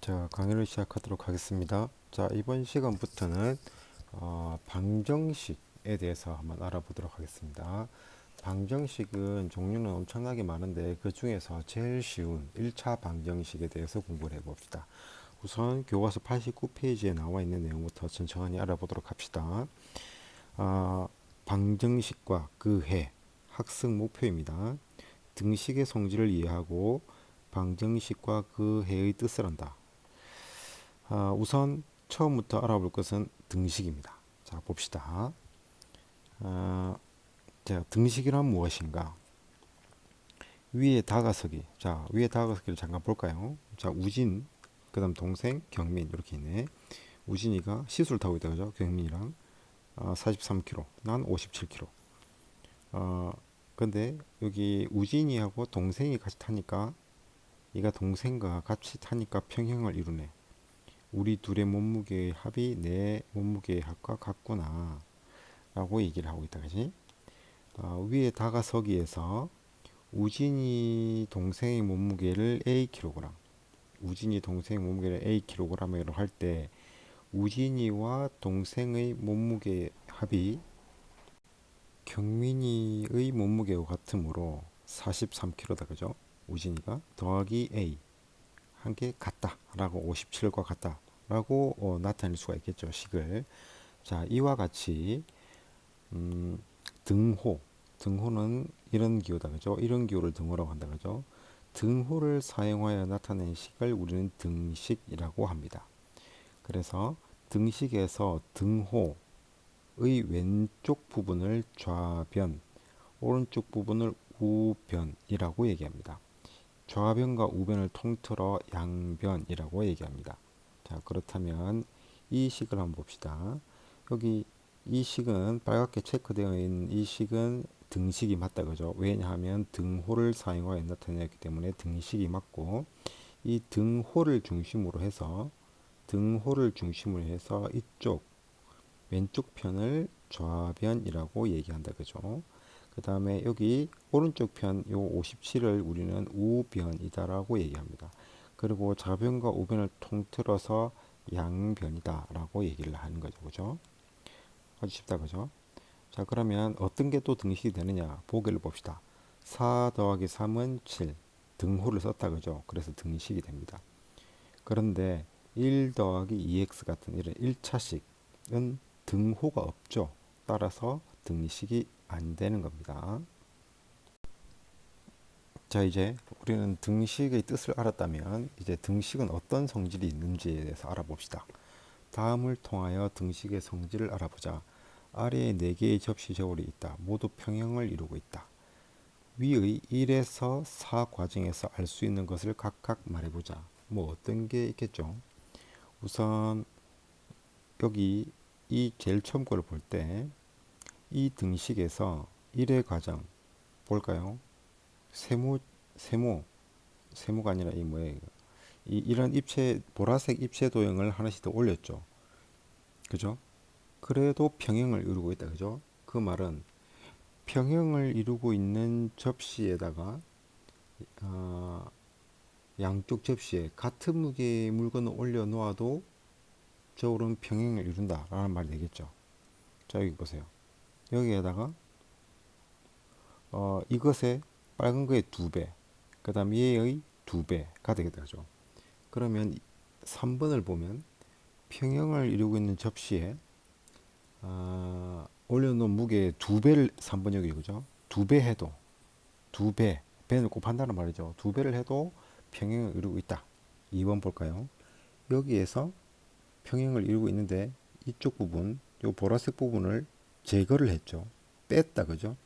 자, 강의를 시작하도록 하겠습니다. 자, 이번 시간부터는 방정식에 대해서 한번 알아보도록 하겠습니다. 방정식은 종류는 엄청나게 많은데 그 중에서 제일 쉬운 1차 방정식에 대해서 공부를 해봅시다. 우선 교과서 89페이지에 나와 있는 내용부터 천천히 알아보도록 합시다. 방정식과 그 해, 학습 목표입니다. 등식의 성질을 이해하고 방정식과 그 해의 뜻을 안다. 우선 처음부터 알아볼 것은 등식입니다. 자, 봅시다. 자, 등식이란 무엇인가? 위에 다가서기. 자, 위에 다가서기를 잠깐 볼까요? 자, 우진, 그 다음 동생, 경민 이렇게 있네. 우진이가 시수를 타고 있다 그죠? 경민이랑 43km, 난 57km. 근데 여기 우진이하고 동생이 같이 타니까 얘가 동생과 같이 타니까 평형을 이루네. 우리 둘의 몸무게의 합이 내 몸무게의 합과 같구나 라고 얘기를 하고 있다 그지. 위에 다가서기에서 우진이 동생의 몸무게를 A kg, 우진이 동생의 몸무게를 A kg으로 할 때 우진이와 동생의 몸무게 합이 경민이의 몸무게와 같으므로 43kg다 그죠. 우진이가 더하기 A 한 게 같다 라고 57과 같다 라고 나타낼 수가 있겠죠. 식을. 자, 이와 같이 등호는 이런 기호다 그죠. 이런 기호를 등호라고 한다 그죠. 등호를 사용하여 나타낸 식을 우리는 등식이라고 합니다. 그래서 등식에서 등호의 왼쪽 부분을 좌변, 오른쪽 부분을 우변이라고 얘기합니다. 좌변과 우변을 통틀어 양변이라고 얘기합니다. 자, 그렇다면 이 식을 한번 봅시다. 여기 이 식은 빨갛게 체크되어 있는 이 식은 등식이 맞다 그죠. 왜냐하면 등호를 사용하여 나타냈기 때문에 등식이 맞고, 이 등호를 중심으로 해서 이쪽 왼쪽 편을 좌변이라고 얘기한다 그죠. 그 다음에 여기 오른쪽 편 요 57을 우리는 우변이다라고 얘기합니다. 그리고 좌변과 우변을 통틀어서 양변이다라고 얘기를 하는 거죠. 그죠? 아주 쉽다. 그죠? 자, 그러면 어떤 게 또 등식이 되느냐? 보기를 봅시다. 4 더하기 3은 7. 등호를 썼다. 그죠? 그래서 등식이 됩니다. 그런데 1 더하기 2x 같은 이런 1차식은 등호가 없죠. 따라서 등식이 안 되는 겁니다. 자, 이제 우리는 등식의 뜻을 알았다면 이제 등식은 어떤 성질이 있는지에 대해서 알아봅시다. 다음을 통하여 등식의 성질을 알아보자. 아래에 4개의 접시 저울이 있다. 모두 평형을 이루고 있다. 위의 1에서 4 과정에서 알 수 있는 것을 각각 말해보자. 뭐 어떤 게 있겠죠? 우선 여기 이 제일 처음 거를 볼 때 이 등식에서 1의 과정 볼까요? 세모가 아니라 이 뭐예요? 이런 입체 보라색 입체 도형을 하나씩 더 올렸죠. 그죠? 그래도 평형을 이루고 있다. 그죠? 그 말은 평형을 이루고 있는 접시에다가 양쪽 접시에 같은 무게의 물건을 올려 놓아도 저울은 평형을 이룬다 라는 말이 되겠죠. 자, 여기 보세요. 여기에다가 이것의 빨간 거의 2배, 그 다음 얘의 2배가 되겠다. 그죠? 그러면 3번을 보면 평형을 이루고 있는 접시에 올려놓은 무게의 2배를 3번 여기 그죠? 2배 해도 2배, 배는 곱한다는 말이죠. 2배를 해도 평형을 이루고 있다. 2번 볼까요? 여기에서 평형을 이루고 있는데 이쪽 부분, 요 보라색 부분을 제거를 했죠. 뺐다. 그죠?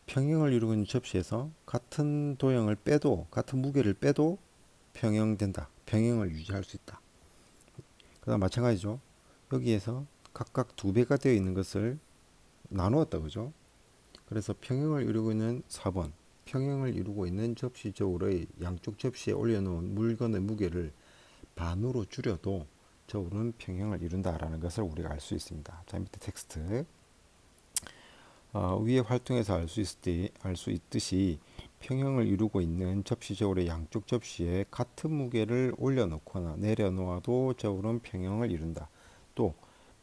평형을 이루고 있는 접시에서 같은 도형을 빼도, 같은 무게를 빼도 평형된다. 평형을 유지할 수 있다. 그 다음 마찬가지죠. 여기에서 각각 2배가 되어 있는 것을 나누었다. 그죠? 그래서 평형을 이루고 있는 4번, 평형을 이루고 있는 접시 저울의 양쪽 접시에 올려놓은 물건의 무게를 반으로 줄여도 저울은 평형을 이룬다라는 것을 우리가 알 수 있습니다. 자, 밑에 텍스트 위의 활동에서 알 수 있듯이 평형을 이루고 있는 접시 저울의 양쪽 접시에 같은 무게를 올려놓거나 내려놓아도 저울은 평형을 이룬다. 또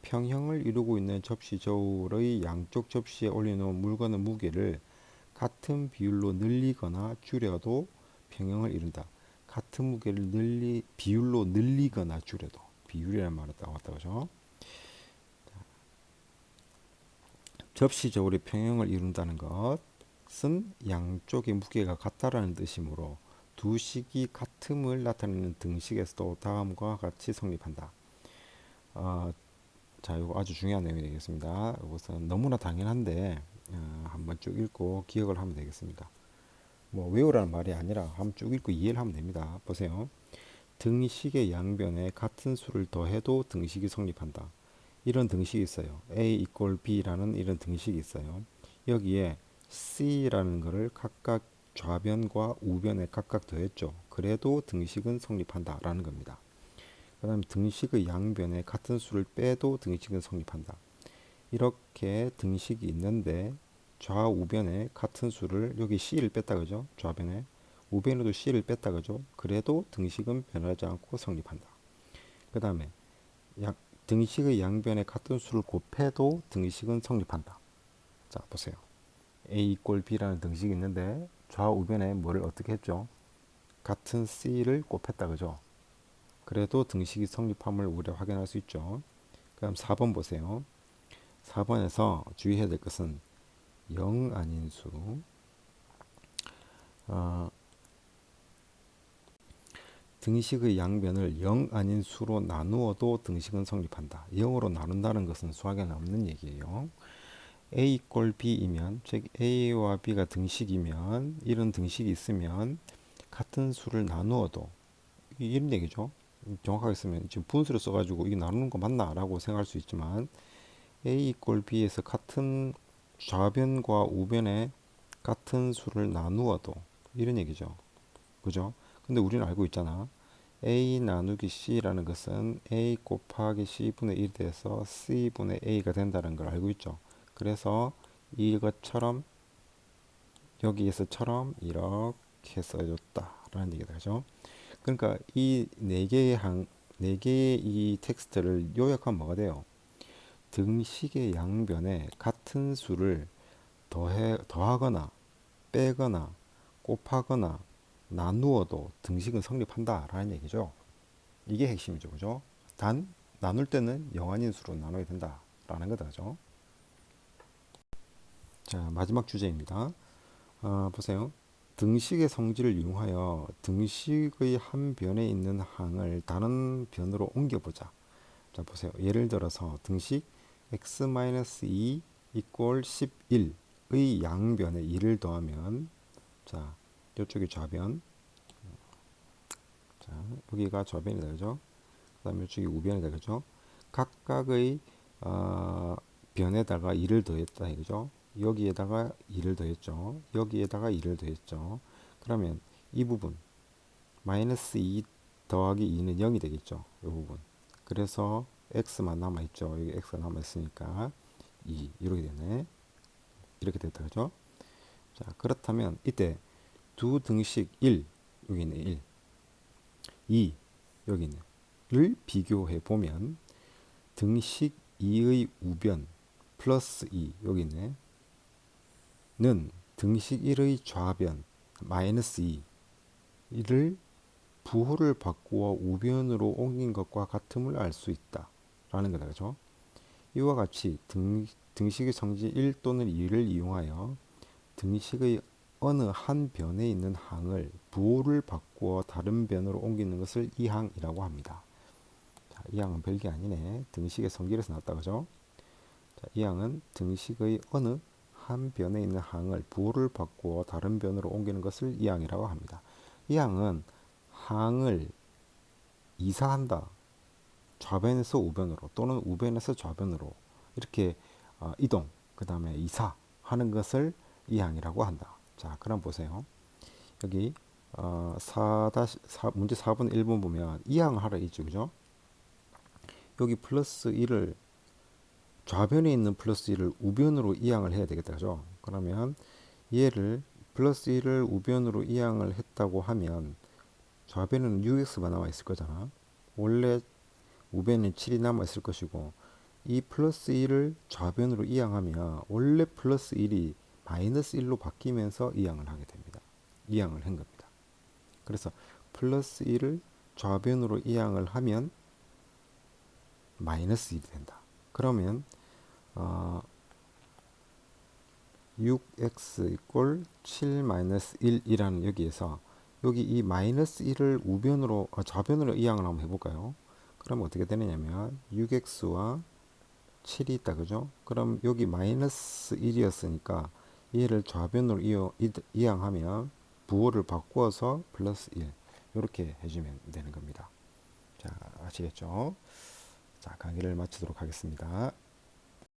평형을 이루고 있는 접시 저울의 양쪽 접시에 올려놓은 물건의 무게를 같은 비율로 늘리거나 줄여도 평형을 이룬다. 같은 무게를 비율로 늘리거나 줄여도, 비율이라는 말을 나왔다 그죠? 접시 저울이 평형을 이룬다는 것은 양쪽의 무게가 같다라는 뜻이므로 두 식이 같음을 나타내는 등식에서도 다음과 같이 성립한다. 자, 이거 아주 중요한 내용이 되겠습니다. 이것은 너무나 당연한데 한번 쭉 읽고 기억을 하면 되겠습니다. 뭐 외우라는 말이 아니라 한번 쭉 읽고 이해를 하면 됩니다. 보세요. 등식의 양변에 같은 수를 더해도 등식이 성립한다. 이런 등식이 있어요. A equal B라는 이런 등식이 있어요. 여기에 C라는 거를 각각 좌변과 우변에 각각 더했죠. 그래도 등식은 성립한다 라는 겁니다. 그 다음에 등식의 양변에 같은 수를 빼도 등식은 성립한다. 이렇게 등식이 있는데 좌우변에 같은 수를 여기 C를 뺐다 그죠? 좌변에 우변에도 C를 뺐다 그죠? 그래도 등식은 변하지 않고 성립한다. 그 다음에 등식의 양변에 같은 수를 곱해도 등식은 성립한다. 자 보세요. A equal B라는 등식이 있는데 좌우변에 뭐를 어떻게 했죠? 같은 C를 곱했다 그죠? 그래도 등식이 성립함을 우리가 확인할 수 있죠. 그럼 4번 보세요. 4번에서 주의해야 될 것은 0 아닌 수, 등식의 양변을 0 아닌 수로 나누어도 등식은 성립한다. 0으로 나눈다는 것은 수학에는 없는 얘기예요. A equal B이면, 즉 A와 B가 등식이면, 이런 등식이 있으면 같은 수를 나누어도, 이런 얘기죠. 정확하게 쓰면 지금 분수를 써가지고 이게 나누는 거 맞나? 라고 생각할 수 있지만 A equal B에서 같은 좌변과 우변에 같은 수를 나누어도 이런 얘기죠. 그죠? 근데 우리는 알고 있잖아. A 나누기 C라는 것은 A 곱하기 C분의 1이 돼서 C분의 A가 된다는 걸 알고 있죠. 그래서 이것처럼 여기에서처럼 이렇게 써줬다라는 얘기다. 그죠? 그러니까 이 네 개의 이 텍스트를 요약하면 뭐가 돼요? 등식의 양변에 같은 수를 더하거나 빼거나 곱하거나 나누어도 등식은 성립한다라는 얘기죠. 이게 핵심이죠. 그죠? 단 나눌 때는 영한인 수로 나눠야 된다라는 거다. 그죠? 자, 마지막 주제입니다. 보세요. 등식의 성질을 이용하여 등식의 한 변에 있는 항을 다른 변으로 옮겨보자. 자, 보세요. 예를 들어서 등식 x-2 equal 11의 양변에 2를 더하면, 자, 이쪽이 좌변, 자, 여기가 좌변이 되죠. 그 다음에 이쪽이 우변이 되죠. 각각의 변에다가 2를 더했다 이거죠. 여기에다가 2를 더했죠. 여기에다가 2를 더했죠. 그러면 이 부분 마이너스 2 더하기 2는 0이 되겠죠. 이 부분. 그래서 x만 남아있죠. 여기 x가 남아있으니까 2 이렇게 되네. 이렇게 됐다 그죠? 자, 그렇다면 이때 두 등식 1 여기 있네. 1 2 여기 있네. 를 비교해 보면 등식 2의 우변 플러스 2 여기 있네. 는 등식 1의 좌변 마이너스 2를 부호를 바꾸어 우변으로 옮긴 것과 같음을 알 수 있다 라는 거다. 그죠? 이와 같이 등식의 성질 1 또는 2를 이용하여 등식의 어느 한 변에 있는 항을 부호를 바꾸어 다른 변으로 옮기는 것을 이 항이라고 합니다. 자, 이 항은 별게 아니네. 등식의 성질에서 나왔다. 그죠? 자, 이 항은 등식의 어느 한 변에 있는 항을 부호를 바꾸어 다른 변으로 옮기는 것을 이 항이라고 합니다. 이 항은 항을 이사한다. 좌변에서 우변으로 또는 우변에서 좌변으로 이렇게 이동, 그 다음에 이사하는 것을 이 항이라고 한다. 자, 그럼 보세요. 여기 4-4 문제 4번 1번 보면 이 항 하라 있죠. 그죠? 여기 플러스 1을 좌변에 있는 플러스 1을 우변으로 이항을 해야 되겠다. 그죠? 그러면 얘를 플러스 1을 우변으로 이항을 했다고 하면 좌변에는 6x가 남아 있을 거잖아. 원래 우변에 7이 남아 있을 것이고, 이 플러스 1을 좌변으로 이항하면 원래 플러스 1이 마이너스 1로 바뀌면서 이항을 하게 됩니다. 이항을 한 겁니다. 그래서 플러스 1을 좌변으로 이항을 하면 마이너스 1이 된다. 그러면 6x 이꼴 7 마이너스 1이라는 여기에서 여기 이 마이너스 1을 우변으로 좌변으로 이항을 한번 해볼까요? 그러면 어떻게 되느냐면 6x와 7이 있다 그죠? 그럼 여기 마이너스 1이었으니까 얘를 좌변으로 이항하면 부호를 바꾸어서 플러스 1 이렇게 해주면 되는 겁니다. 자, 아시겠죠? 자, 강의를 마치도록 하겠습니다.